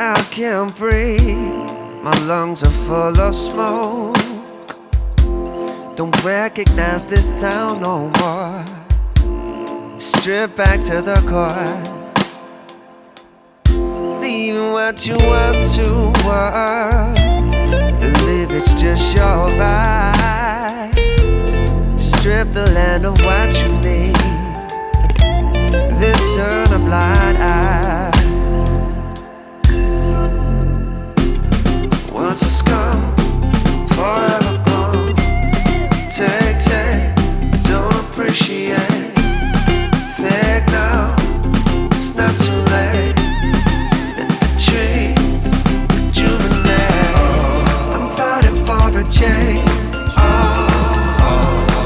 I can't breathe, my lungs are full of smoke. Don't recognize this town no more. Strip back to the core, leaving what you want to work. Believe it's just your vibe. Strip the land of what you need, then turn a blind eye. Once it's gone, forever gone. Take, don't appreciate. Think now, it's not too late. Let the tree rejuvenate. I'm fighting for a change.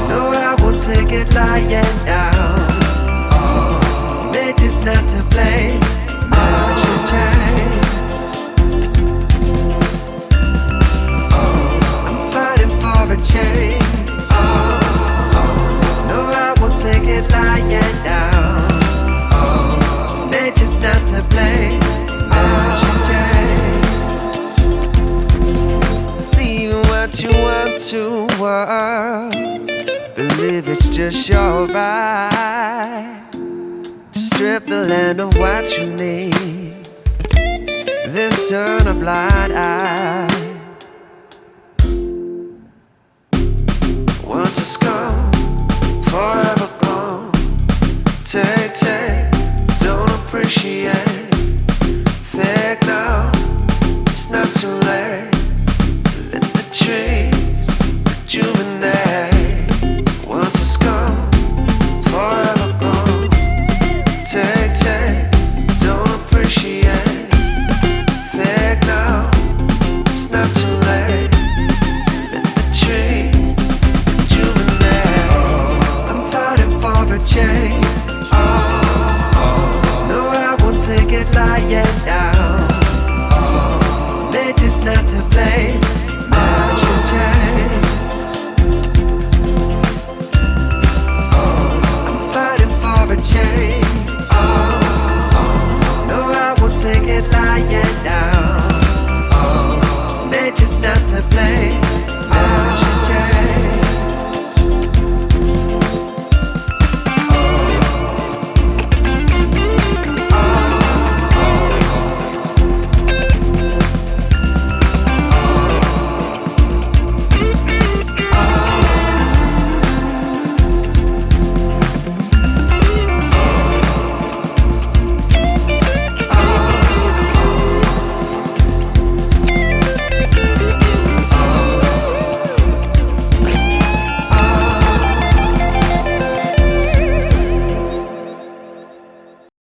No, I won't take it lying down. Nature's not to blame. I should change. A change. No, I won't take it lying down. Nature's not to blame. I should change. Leaving what you want to work. Believe it's just your right. Strip the land of what you need, then turn a blind eye. Once it's gone, forever gone. Take, don't appreciate. Think now, it's not too late. Let the trees rejuvenate. Once it's gone, forever gone. Take, don't appreciate. Think now, it's not too late. Let the trees change. No, I won't take it lying